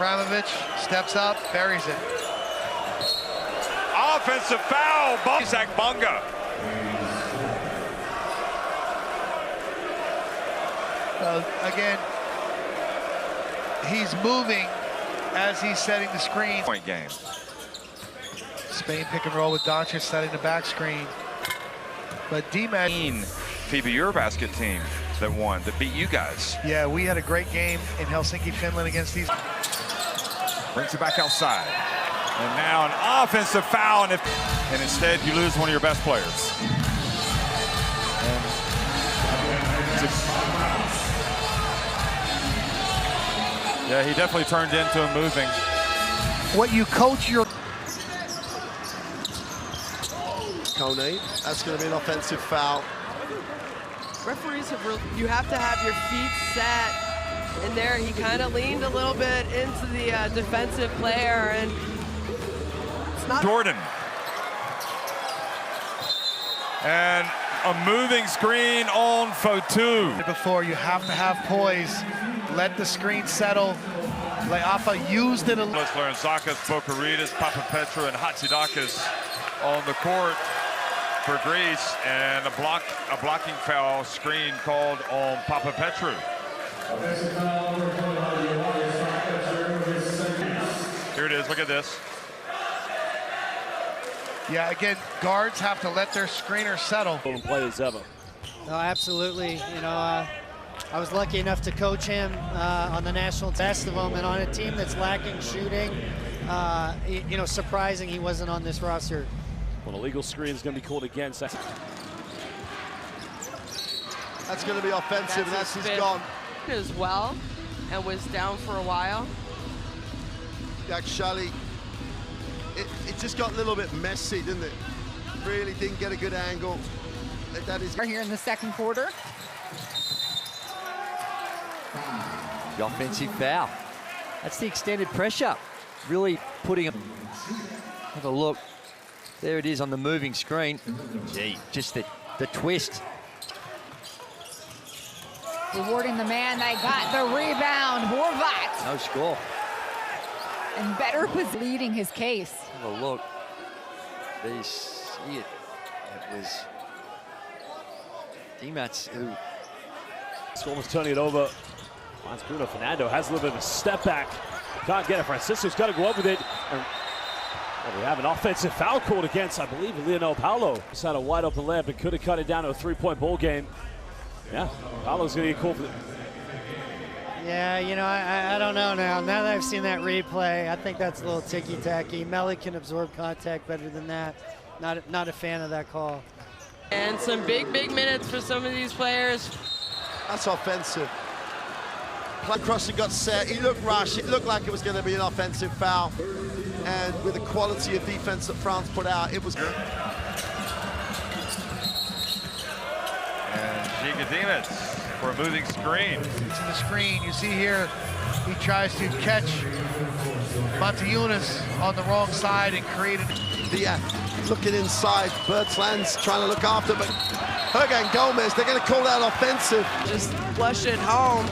Abramovich steps up, buries it. Offensive foul, Zach Bunga. Again, he's moving as he's setting the screen. Point game. Spain pick and roll with Doncic setting the back screen. But D-Mac... FIBA Eurobasket team that won, that beat you guys. Yeah, we had a great game in Helsinki, Finland against these. Brings it back outside. And now an offensive foul, and instead you lose one of your best players. Yeah, he definitely turned into a moving. What you coach your... Kone, that's going to be an offensive foul. Referees have you have to have your feet set in there. He kind of leaned a little bit into the defensive player, and it's not Jordan. And a moving screen on Fotu. Before, you have to have poise. Let the screen settle. Leafa used it a little. Larentzakis, Bokaritas, Papapetrou, and Hatzidakis on the court for Greece, and a blocking foul screen called on Papapetrou. Here it is, look at this. Yeah, again, guards have to let their screener settle. Players ever. No, absolutely. You know, I was lucky enough to coach him on the national best of them, and on a team that's lacking shooting. You know, surprising he wasn't on this roster. Well, a legal screen is going to be called against. That's going to be offensive, and that's he's gone. as well, and was down for a while. Actually, it just got a little bit messy, didn't it? Really didn't get a good angle. That is here in the second quarter. The offensive foul. That's the extended pressure. Really putting him. Have a look. There it is on the moving screen. Gee, just the twist. Rewarding the man that got the rebound, Horvat. No score. And better was leading his case. Have a look. There you see it. It was D-Mats who... Almost turning it over. Finds Bruno Fernando, has a little bit of a step back. Can't get it. Francisco's got to go up with it. And, well, we have an offensive foul called against, I believe, Lionel Paulo. Just had a wide open layup and could have cut it down to a three-point ball game. Yeah, Paulo's going to get called for it. Yeah, you know, I don't know now. Now that I've seen that replay, I think that's a little ticky-tacky. Melly can absorb contact better than that. Not a fan of that call. And some big minutes for some of these players. That's offensive. Play crossing got set. He looked rushed. It looked like it was going to be an offensive foul. And with the quality of defense that France put out, it was good. And Giga for a moving screen. It's in the screen. You see here, he tries to catch Montiunas on the wrong side and created. Looking inside. Bertland's trying to look after, but Hergan Gomez, they're going to call that offensive. Just flush it home.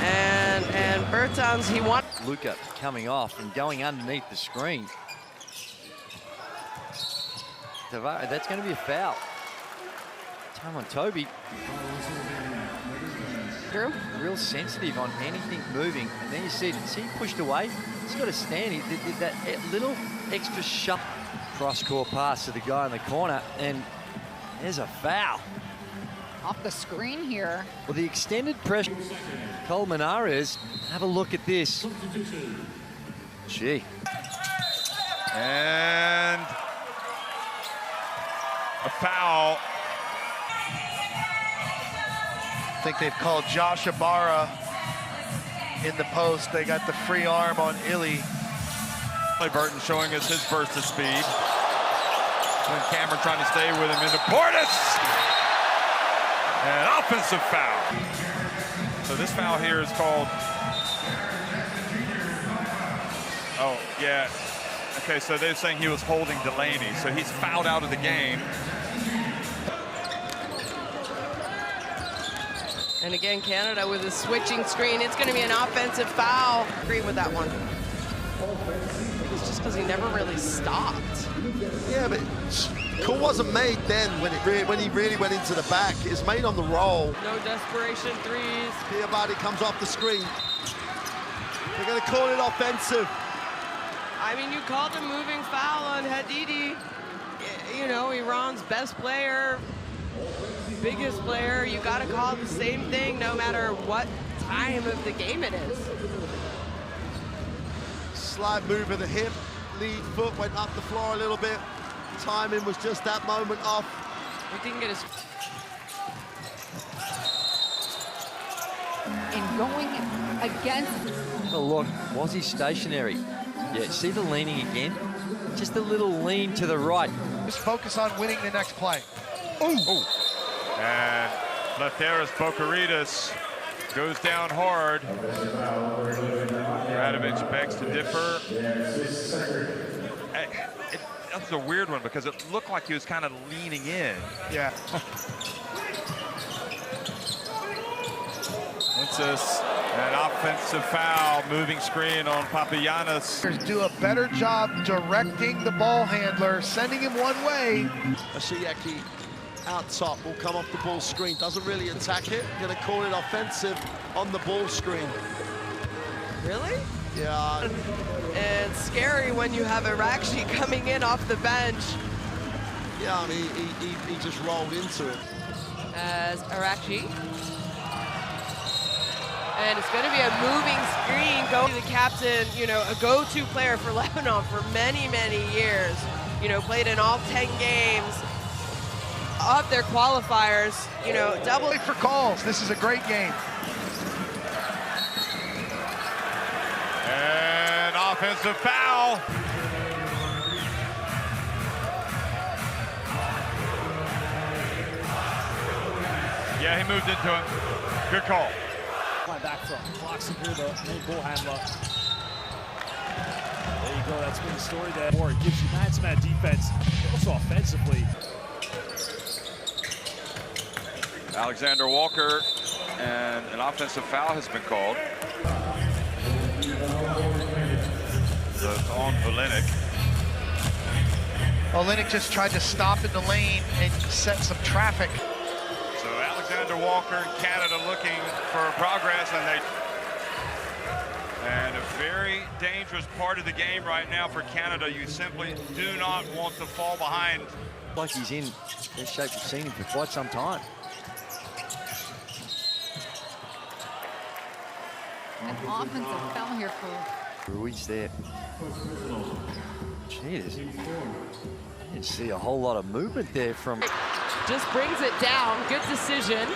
And Bertans, he wants. Luka coming off and going underneath the screen. That's going to be a foul. Time on Toby. Drew? Real sensitive on anything moving. And then you see he pushed away. He's got to stand. He did that little extra shove. Cross-court pass to the guy in the corner, and there's a foul. Off the screen here. Well, the extended pressure. Cole Menares, have a look at this. Gee. And a foul. I think they've called Josh Ibarra in the post. They got the free arm on Illy. Burton showing us his burst of speed. And Cameron trying to stay with him into Portis. And offensive foul. So this foul here is called. Oh, yeah. Okay, so they're saying he was holding Delaney. So he's fouled out of the game. And again, Canada with a switching screen. It's going to be an offensive foul. Agree with that one. It's just because he never really stopped. Yeah, but call wasn't made then when he really went into the back. It's made on the roll. No desperation threes. Diabate comes off the screen. They're going to call it offensive. I mean, you called a moving foul on Hadidi. You know, Iran's best player, biggest player. You got to call the same thing no matter what time of the game it is. Slight move of the hip. Lead foot went up the floor a little bit. Timing was just that moment off. He didn't get his... And going against... Have a look, was he stationary? Yeah, see the leaning again? Just a little lean to the right. Just focus on winning the next play. Ooh. And Latheris Bocaritas goes down hard. Radovic begs to differ. That was a weird one because it looked like he was kind of leaning in. Yeah. Princess, an offensive foul, moving screen on Papagiannis. Do a better job directing the ball handler, sending him one way. Ashiaki out top will come off the ball screen. Doesn't really attack it. Going to call it offensive on the ball screen. Really? Yeah. And scary when you have Arakshi coming in off the bench. Yeah, I mean, he just rolled into it. As Arakshi. And it's going to be a moving screen going to the captain, you know, a go-to player for Lebanon for many, many years. You know, played in all 10 games of their qualifiers, you know, double. For calls, this is a great game. And offensive foul. Yeah, he moved into it. Good call. Back from blocks him here, the main ball handler. There you go, that's been the story there. More, it gives you man-to-man defense, also offensively. Alexander Walker, and an offensive foul has been called. So it's on Olenek. Olenek just tried to stop in the lane and set some traffic. So Alexander Walker and Canada looking for progress, and a very dangerous part of the game right now for Canada. You simply do not want to fall behind. Like he's in best shape we've seen him for quite some time. An offensive foul here for Ruiz there. Jeez. I didn't see a whole lot of movement there from... Just brings it down. Good decision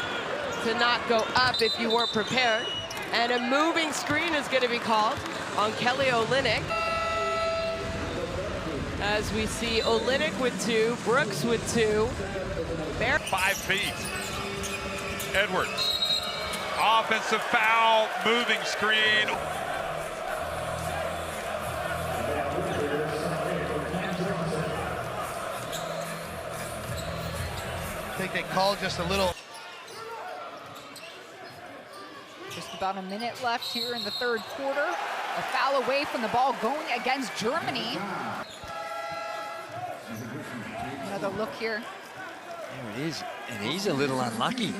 to not go up if you weren't prepared. And a moving screen is going to be called on Kelly Olynyk. As we see Olynyk with 2, Brooks with 2. 5 feet. Edwards. Offensive foul, moving screen. I think they called just a little. just about a minute left here in the third quarter. A foul away from the ball going against Germany. Another look here. There it is, and he's a little unlucky.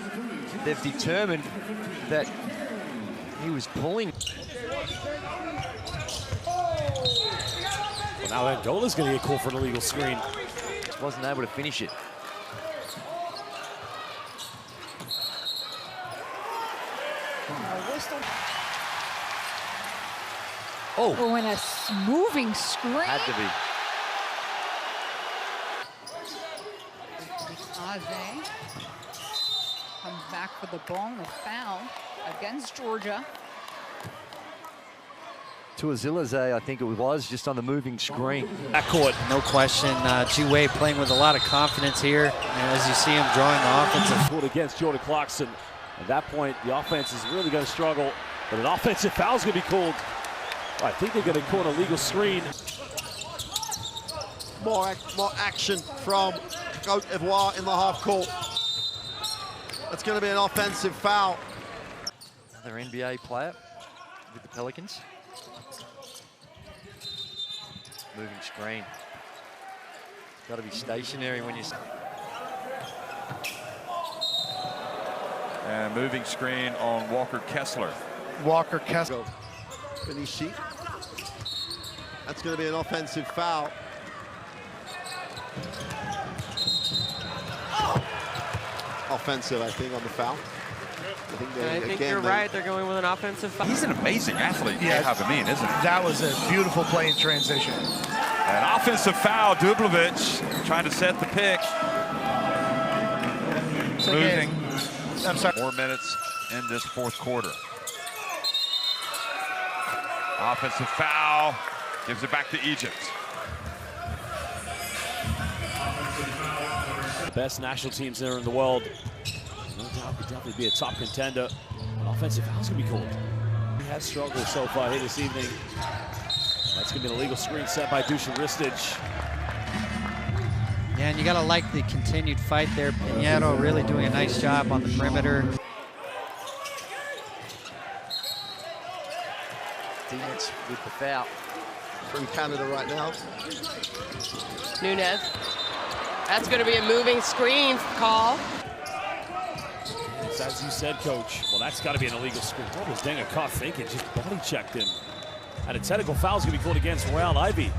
They've determined that he was pulling. Well, now Angola's going to get called for an illegal screen. Just wasn't able to finish it. Oh, and a moving screen. Had to be. Aze comes back for the ball and a foul against Georgia. Tuazilazé, I think it was, just on the moving screen. Backcourt. No question. Ji-Wei playing with a lot of confidence here. And as you see him drawing the offensive. Pulled against Jordan Clarkson. At that point, the offense is really going to struggle. But an offensive foul is going to be called. I think they're going to call an illegal screen. More action from Cote d'Ivoire in the half court. That's going to be an offensive foul. Another NBA player with the Pelicans. Moving screen. Got to be stationary when you... And moving screen on Walker Kessler. Walker Kessler. Benici. That's going to be an offensive foul. Offensive, I think, on the foul. I think you're right. They're going with an offensive foul. He's an amazing athlete, Yeah. Amin, isn't he? That was a beautiful play in transition. An offensive foul, Dublovic trying to set the pick. So Moving. again, I'm sorry. More minutes in this fourth quarter. Offensive foul, gives it back to Egypt. Best national teams there in the world. No doubt could definitely be a top contender. An offensive foul's gonna be called. He has struggled so far here this evening. That's gonna be an illegal screen set by Dusan Ristic. Yeah, and you gotta like the continued fight there. Piñero really doing a nice job on the perimeter. Defense with the foul. From Canada right now. Nunez. That's going to be a moving screen call. It's as you said, Coach. Well, that's got to be an illegal screen. What was Denga caught thinking? Just body checked him. And a technical foul is going to be called against Royale Ivy.